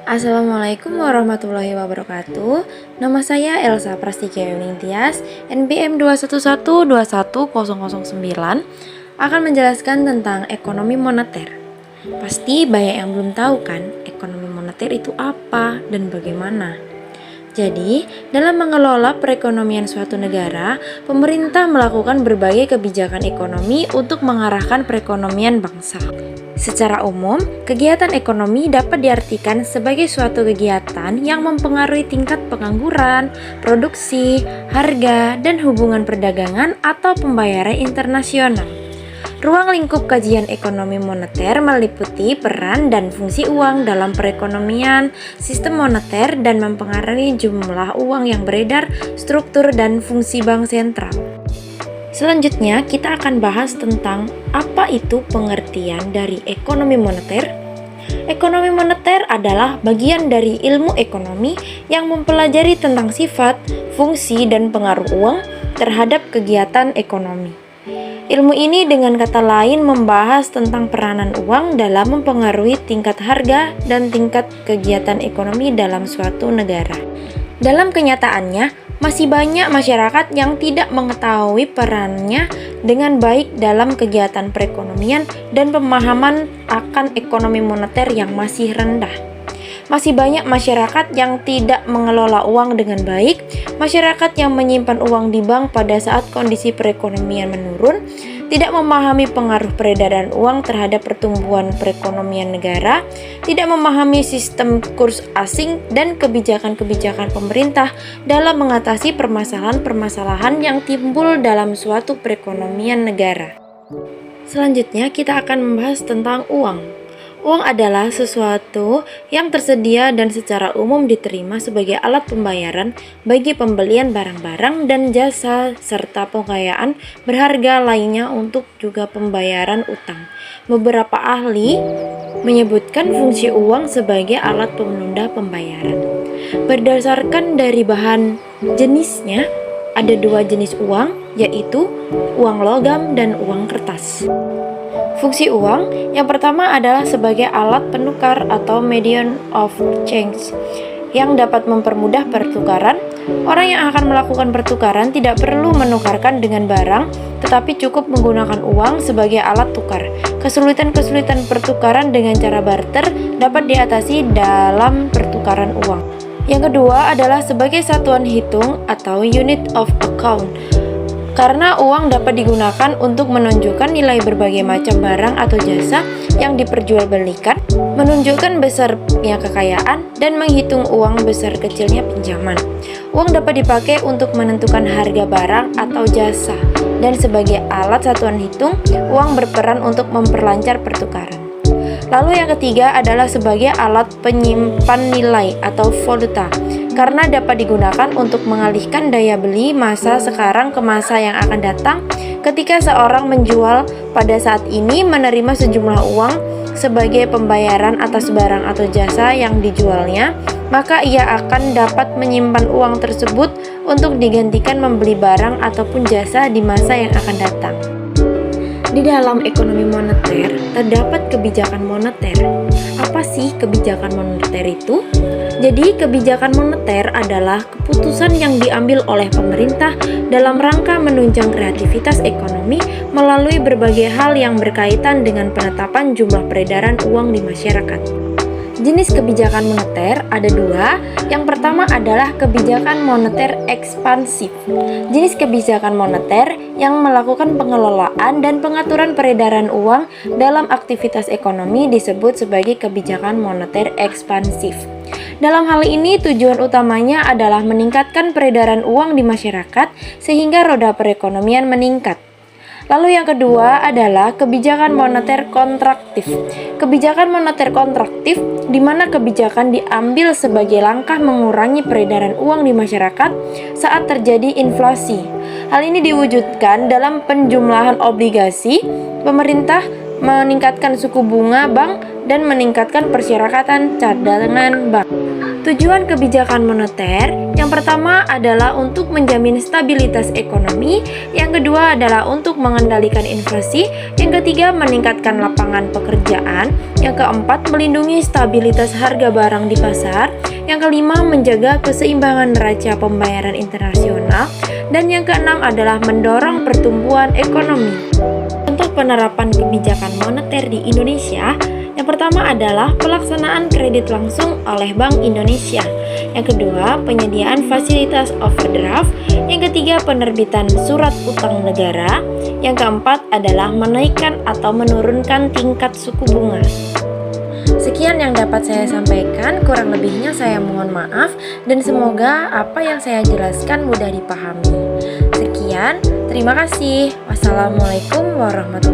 Assalamualaikum warahmatullahi wabarakatuh. Nama saya Elsa Prastika Yuningtyas, NPM 211211009, akan menjelaskan tentang ekonomi moneter. Pasti banyak yang belum tahu kan, ekonomi moneter itu apa dan bagaimana. Jadi, dalam mengelola perekonomian suatu negara, pemerintah melakukan berbagai kebijakan ekonomi untuk mengarahkan perekonomian bangsa. Secara umum, kegiatan ekonomi dapat diartikan sebagai suatu kegiatan yang mempengaruhi tingkat pengangguran, produksi, harga, dan hubungan perdagangan atau pembayaran internasional. Ruang lingkup kajian ekonomi moneter meliputi peran dan fungsi uang dalam perekonomian, sistem moneter, dan mempengaruhi jumlah uang yang beredar, struktur, dan fungsi bank sentral. Selanjutnya, kita akan bahas tentang apa itu pengertian dari ekonomi moneter. Ekonomi moneter adalah bagian dari ilmu ekonomi yang mempelajari tentang sifat, fungsi, dan pengaruh uang terhadap kegiatan ekonomi. Ilmu ini dengan kata lain membahas tentang peranan uang dalam mempengaruhi tingkat harga dan tingkat kegiatan ekonomi dalam suatu negara. Dalam kenyataannya, masih banyak masyarakat yang tidak mengetahui perannya dengan baik dalam kegiatan perekonomian dan pemahaman akan ekonomi moneter yang masih rendah. Masih banyak masyarakat yang tidak mengelola uang dengan baik, masyarakat yang menyimpan uang di bank pada saat kondisi perekonomian menurun, tidak memahami pengaruh peredaran uang terhadap pertumbuhan perekonomian negara, tidak memahami sistem kurs asing dan kebijakan-kebijakan pemerintah dalam mengatasi permasalahan-permasalahan yang timbul dalam suatu perekonomian negara. Selanjutnya kita akan membahas tentang uang. Uang adalah sesuatu yang tersedia dan secara umum diterima sebagai alat pembayaran bagi pembelian barang-barang dan jasa serta pengayaan berharga lainnya untuk juga pembayaran utang. Beberapa ahli menyebutkan fungsi uang sebagai alat penunda pembayaran. Berdasarkan dari bahan jenisnya, ada dua jenis uang, yaitu uang logam dan uang kertas. Fungsi uang yang pertama adalah sebagai alat penukar atau medium of exchange yang dapat mempermudah pertukaran. Orang yang akan melakukan pertukaran tidak perlu menukarkan dengan barang, tetapi cukup menggunakan uang sebagai alat tukar. Kesulitan-kesulitan pertukaran dengan cara barter dapat diatasi dalam pertukaran uang. Yang kedua adalah sebagai satuan hitung atau unit of account. Karena uang dapat digunakan untuk menunjukkan nilai berbagai macam barang atau jasa yang diperjualbelikan, menunjukkan besarnya kekayaan, dan menghitung uang besar kecilnya pinjaman. Uang dapat dipakai untuk menentukan harga barang atau jasa, dan sebagai alat satuan hitung, uang berperan untuk memperlancar pertukaran. Lalu yang ketiga adalah sebagai alat penyimpan nilai atau valuta, karena dapat digunakan untuk mengalihkan daya beli masa sekarang ke masa yang akan datang. Ketika seorang menjual pada saat ini menerima sejumlah uang sebagai pembayaran atas barang atau jasa yang dijualnya, maka ia akan dapat menyimpan uang tersebut untuk digantikan membeli barang ataupun jasa di masa yang akan datang. Di dalam ekonomi moneter terdapat kebijakan moneter. Apa sih kebijakan moneter itu? Jadi, kebijakan moneter adalah keputusan yang diambil oleh pemerintah dalam rangka menunjang kreativitas ekonomi melalui berbagai hal yang berkaitan dengan penetapan jumlah peredaran uang di masyarakat. Jenis kebijakan moneter ada dua. Yang pertama adalah kebijakan moneter ekspansif. Jenis kebijakan moneter yang melakukan pengelolaan dan pengaturan peredaran uang dalam aktivitas ekonomi disebut sebagai kebijakan moneter ekspansif. Dalam hal ini, tujuan utamanya adalah meningkatkan peredaran uang di masyarakat sehingga roda perekonomian meningkat. Lalu yang kedua adalah kebijakan moneter kontraktif. Kebijakan moneter kontraktif di mana kebijakan diambil sebagai langkah mengurangi peredaran uang di masyarakat saat terjadi inflasi. Hal ini diwujudkan dalam penjumlahan obligasi, pemerintah meningkatkan suku bunga bank dan meningkatkan persyarakatan cadangan bank. Tujuan kebijakan moneter yang pertama adalah untuk menjamin stabilitas ekonomi, yang kedua adalah untuk mengendalikan inflasi, yang ketiga meningkatkan lapangan pekerjaan, yang keempat melindungi stabilitas harga barang di pasar, yang kelima menjaga keseimbangan neraca pembayaran internasional, dan yang keenam adalah mendorong pertumbuhan ekonomi. Untuk penerapan kebijakan moneter di Indonesia, yang pertama adalah pelaksanaan kredit langsung oleh Bank Indonesia. Yang kedua, penyediaan fasilitas overdraft. Yang ketiga, penerbitan surat utang negara. Yang keempat adalah menaikkan atau menurunkan tingkat suku bunga. Sekian yang dapat saya sampaikan, kurang lebihnya saya mohon maaf dan semoga apa yang saya jelaskan mudah dipahami. Sekian, terima kasih. Wassalamualaikum warahmatullahi wabarakatuh.